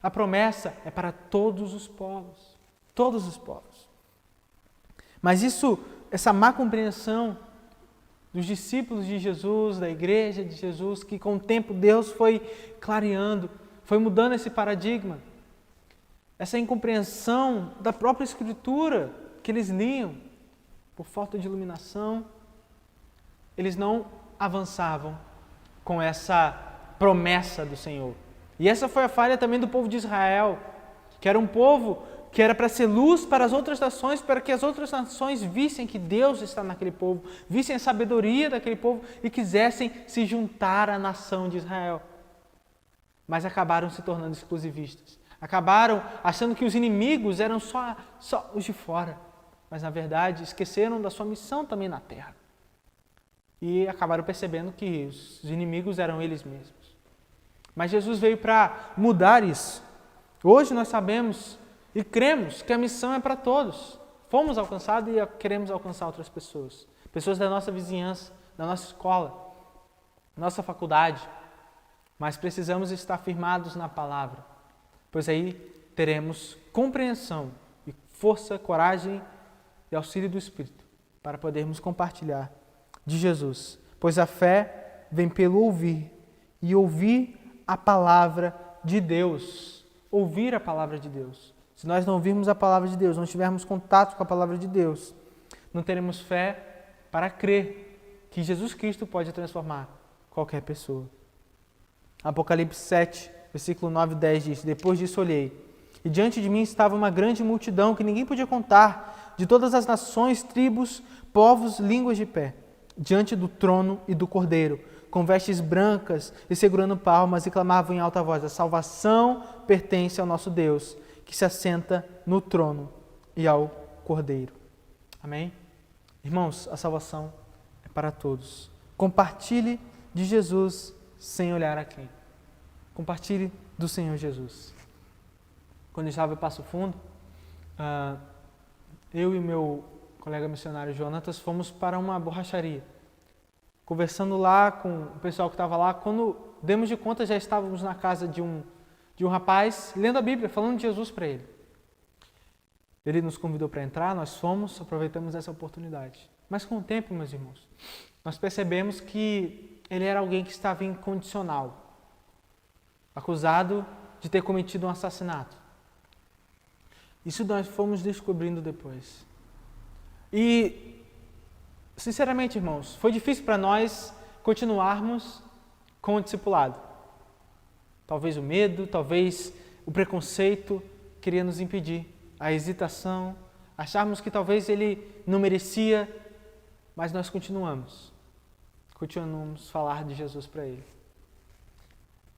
A promessa é para todos os povos. Todos os povos. Mas essa má compreensão dos discípulos de Jesus, da igreja de Jesus, que com o tempo Deus foi clareando, foi mudando esse paradigma. Essa incompreensão da própria Escritura que eles liam, por falta de iluminação, eles não avançavam com essa promessa do Senhor. E essa foi a falha também do povo de Israel, que era um povo que era para ser luz para as outras nações, para que as outras nações vissem que Deus está naquele povo, vissem a sabedoria daquele povo e quisessem se juntar à nação de Israel. Mas acabaram se tornando exclusivistas. Acabaram achando que os inimigos eram só os de fora. Mas, na verdade, esqueceram da sua missão também na terra. E acabaram percebendo que os inimigos eram eles mesmos. Mas Jesus veio para mudar isso. Hoje nós sabemos e cremos que a missão é para todos. Fomos alcançados e queremos alcançar outras pessoas. Pessoas da nossa vizinhança, da nossa escola, da nossa faculdade. Mas precisamos estar firmados na palavra, pois aí teremos compreensão e força, coragem e auxílio do Espírito para podermos compartilhar de Jesus. Pois a fé vem pelo ouvir e ouvir a palavra de Deus. Ouvir a palavra de Deus. Se nós não ouvirmos a palavra de Deus, não tivermos contato com a palavra de Deus, não teremos fé para crer que Jesus Cristo pode transformar qualquer pessoa. Apocalipse 7, versículo 9 e 10 diz: Depois disso olhei, e diante de mim estava uma grande multidão que ninguém podia contar, de todas as nações, tribos, povos, línguas de pé, diante do trono e do Cordeiro, com vestes brancas e segurando palmas, e clamavam em alta voz: a salvação pertence ao nosso Deus, que se assenta no trono e ao Cordeiro. Amém? Irmãos, a salvação é para todos. Compartilhe de Jesus sem olhar a quem. Compartilhe do Senhor Jesus. Quando eu estava em Passo Fundo, eu e meu colega missionário Jonatas fomos para uma borracharia. Conversando lá com o pessoal que estava lá, quando demos de conta, já estávamos na casa de um rapaz, lendo a Bíblia, falando de Jesus para ele. Ele nos convidou para entrar, nós fomos, aproveitamos essa oportunidade. Mas com o tempo, meus irmãos, nós percebemos que ele era alguém que estava incondicional, acusado de ter cometido um assassinato. Isso nós fomos descobrindo depois. E, sinceramente, irmãos, foi difícil para nós continuarmos com o discipulado. Talvez o medo, talvez o preconceito queria nos impedir. A hesitação, acharmos que talvez ele não merecia, mas nós continuamos a falar de Jesus para ele.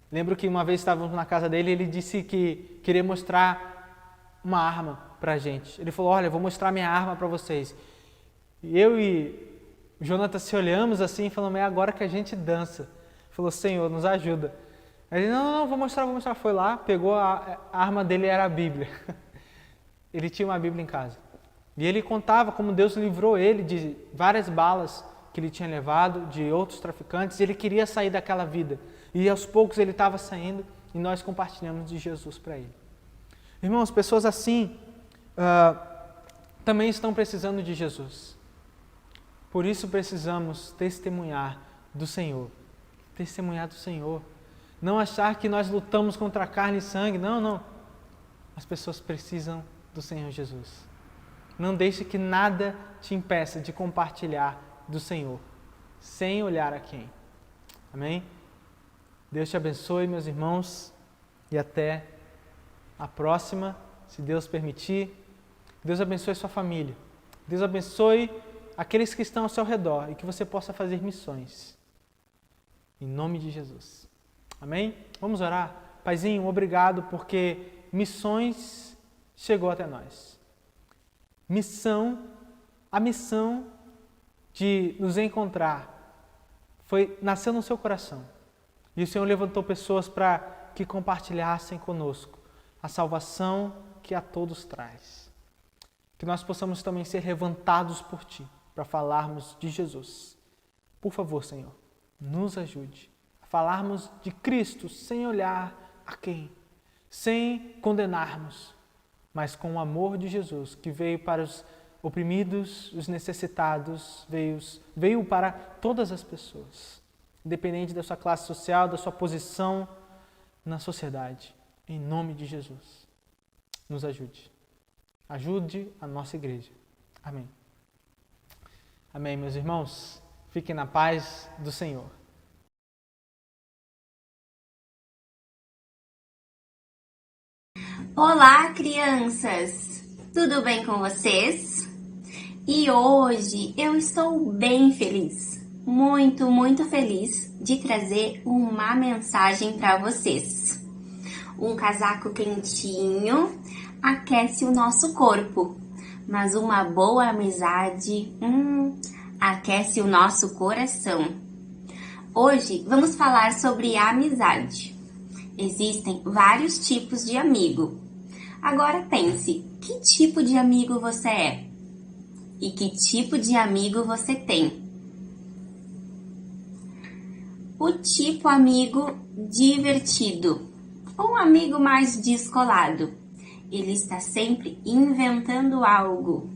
Lembro que uma vez estávamos na casa dele e ele disse que queria mostrar uma arma para a gente. Ele falou: olha, eu vou mostrar minha arma para vocês. E eu e o Jonathan se olhamos assim e falamos: é agora que a gente dança. Ele falou: Senhor, nos ajuda. Ele: não, vou mostrar. Foi lá, pegou a arma dele, era a Bíblia. Ele tinha uma Bíblia em casa. E ele contava como Deus livrou ele de várias balas que ele tinha levado, de outros traficantes, e ele queria sair daquela vida. E aos poucos ele estava saindo e nós compartilhamos de Jesus para ele. Irmãos, pessoas assim também estão precisando de Jesus. Por isso precisamos testemunhar do Senhor. Testemunhar do Senhor. Não achar que nós lutamos contra carne e sangue. Não. As pessoas precisam do Senhor Jesus. Não deixe que nada te impeça de compartilhar do Senhor, sem olhar a quem. Amém? Deus te abençoe, meus irmãos, e até a próxima, se Deus permitir. Deus abençoe sua família. Deus abençoe aqueles que estão ao seu redor e que você possa fazer missões. Em nome de Jesus. Amém? Vamos orar. Paizinho, obrigado porque missões chegou até nós. A missão de nos encontrar nasceu no seu coração. E o Senhor levantou pessoas para que compartilhassem conosco a salvação que a todos traz. Que nós possamos também ser levantados por Ti para falarmos de Jesus. Por favor, Senhor, nos ajude a falarmos de Cristo sem olhar a quem, sem condenarmos, mas com o amor de Jesus, que veio para os oprimidos, os necessitados, veio para todas as pessoas, independente da sua classe social, da sua posição na sociedade. Em nome de Jesus, nos ajude. Ajude a nossa igreja. Amém. Amém, meus irmãos. Fiquem na paz do Senhor. Olá, crianças! Tudo bem com vocês? E hoje eu estou bem feliz, muito feliz de trazer uma mensagem para vocês. Um casaco quentinho aquece o nosso corpo, mas uma boa amizade aquece o nosso coração. Hoje vamos falar sobre a amizade. Existem vários tipos de amigo. Agora pense, que tipo de amigo você é? E que tipo de amigo você tem? O tipo amigo divertido, ou um amigo mais descolado. Ele está sempre inventando algo.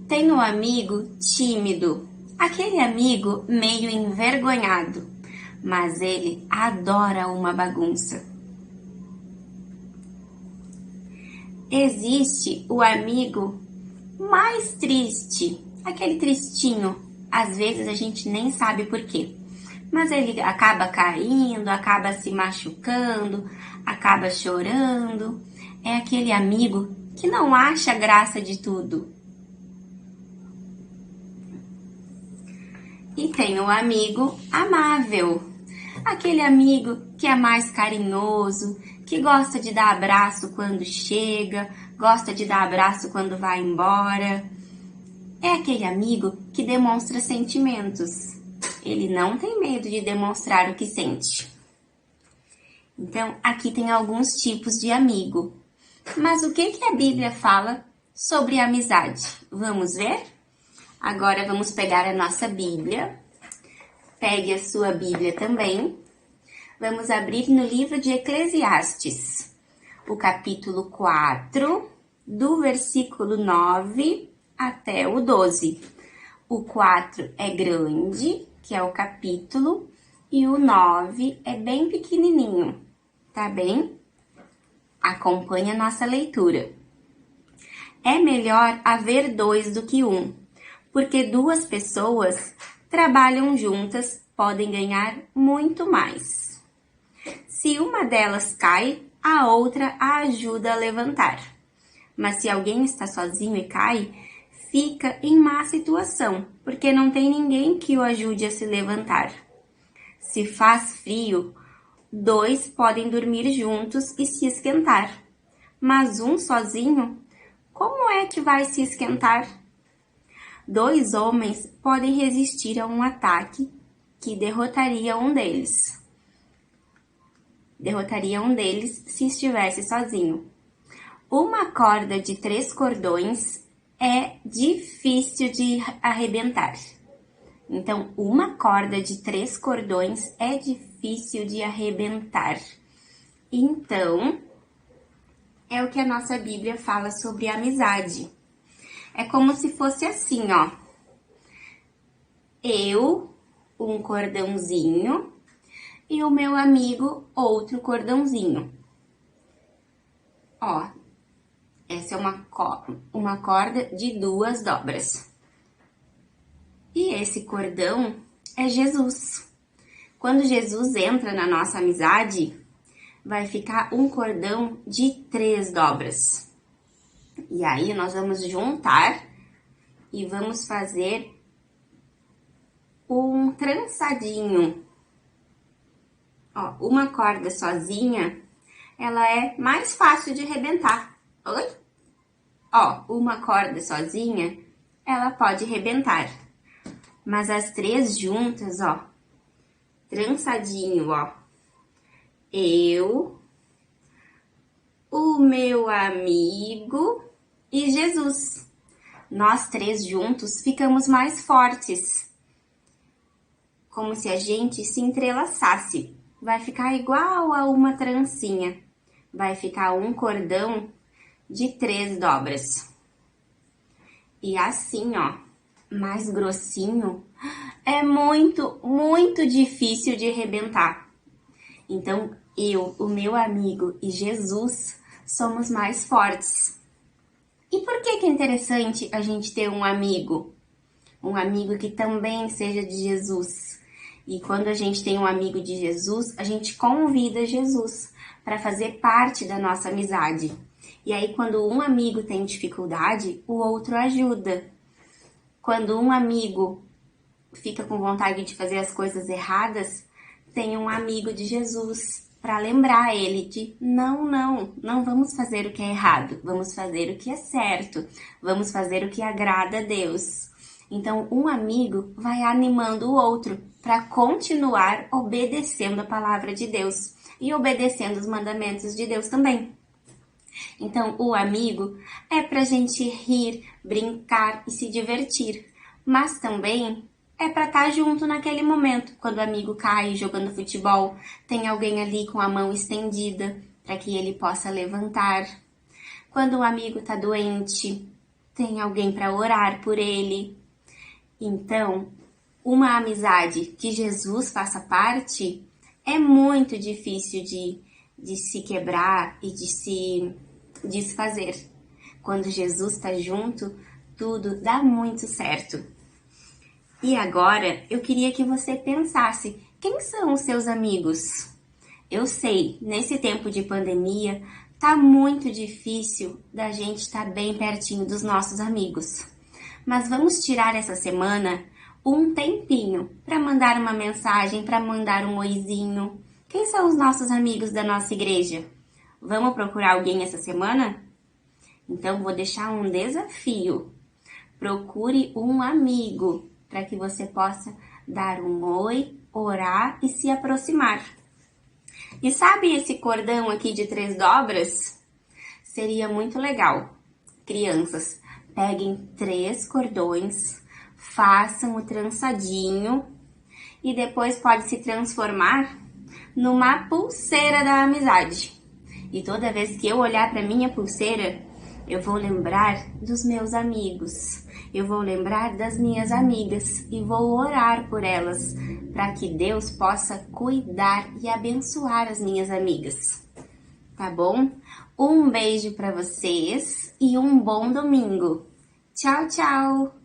Tem um amigo tímido, aquele amigo meio envergonhado, mas ele adora uma bagunça. Existe o amigo mais triste, aquele tristinho, às vezes a gente nem sabe por quê, mas ele acaba caindo, acaba se machucando, acaba chorando. É aquele amigo que não acha graça de tudo. E tem o amigo amável, aquele amigo que é mais carinhoso, que gosta de dar abraço quando chega, gosta de dar abraço quando vai embora. É aquele amigo que demonstra sentimentos. Ele não tem medo de demonstrar o que sente. Então, aqui tem alguns tipos de amigo. Mas o que a Bíblia fala sobre amizade? Vamos ver? Agora vamos pegar a nossa Bíblia. Pegue a sua Bíblia também. Vamos abrir no livro de Eclesiastes, o capítulo 4, do versículo 9 até o 12. O 4 é grande, que é o capítulo, e o 9 é bem pequenininho, tá bem? Acompanhe a nossa leitura. É melhor haver dois do que um, porque duas pessoas trabalham juntas, podem ganhar muito mais. Se uma delas cai, a outra a ajuda a levantar. Mas se alguém está sozinho e cai, fica em má situação, porque não tem ninguém que o ajude a se levantar. Se faz frio, dois podem dormir juntos e se esquentar. Mas um sozinho, como é que vai se esquentar? Dois homens podem resistir a um ataque que derrotaria um deles. Derrotaria um deles se estivesse sozinho. Uma corda de 3 cordões é difícil de arrebentar. Então, uma corda de 3 cordões é difícil de arrebentar. Então, é o que a nossa Bíblia fala sobre amizade. É como se fosse assim, ó. Eu, um cordãozinho, e o meu amigo, outro cordãozinho. Ó, essa é uma corda de 2 dobras. E esse cordão é Jesus. Quando Jesus entra na nossa amizade, vai ficar um cordão de 3 dobras. E aí nós vamos juntar e vamos fazer um trançadinho. Ó, uma corda sozinha, ela é mais fácil de arrebentar. Oi? Ó, uma corda sozinha, ela pode arrebentar. Mas as 3 juntas, ó, trançadinho, ó. Eu, o meu amigo e Jesus. Nós 3 juntos ficamos mais fortes. Como se a gente se entrelaçasse. Vai ficar igual a uma trancinha. Vai ficar um cordão de 3 dobras. E assim, ó, mais grossinho, é muito, muito difícil de arrebentar. Então, eu, o meu amigo e Jesus somos mais fortes. E por que é interessante a gente ter um amigo? Um amigo que também seja de Jesus. E quando a gente tem um amigo de Jesus, a gente convida Jesus para fazer parte da nossa amizade. E aí, quando um amigo tem dificuldade, o outro ajuda. Quando um amigo fica com vontade de fazer as coisas erradas, tem um amigo de Jesus para lembrar ele de não vamos fazer o que é errado, vamos fazer o que é certo, vamos fazer o que agrada a Deus. Então, um amigo vai animando o outro para continuar obedecendo a palavra de Deus e obedecendo os mandamentos de Deus também. Então, o amigo é para a gente rir, brincar e se divertir, mas também é para estar junto naquele momento. Quando o amigo cai jogando futebol, tem alguém ali com a mão estendida para que ele possa levantar. Quando o amigo está doente, tem alguém para orar por ele. Então, uma amizade que Jesus faça parte é muito difícil de se quebrar e de se desfazer. Quando Jesus está junto, tudo dá muito certo. E agora, eu queria que você pensasse, quem são os seus amigos? Eu sei, nesse tempo de pandemia, tá muito difícil da gente estar bem pertinho dos nossos amigos. Mas vamos tirar essa semana um tempinho para mandar uma mensagem, para mandar um oizinho. Quem são os nossos amigos da nossa igreja? Vamos procurar alguém essa semana? Então, vou deixar um desafio. Procure um amigo para que você possa dar um oi, orar e se aproximar. E sabe esse cordão aqui de 3 dobras? Seria muito legal. Crianças, peguem 3 cordões, façam o trançadinho e depois pode se transformar numa pulseira da amizade. E toda vez que eu olhar para minha pulseira, eu vou lembrar dos meus amigos. Eu vou lembrar das minhas amigas e vou orar por elas, para que Deus possa cuidar e abençoar as minhas amigas. Tá bom? Um beijo para vocês e um bom domingo. Tchau, tchau!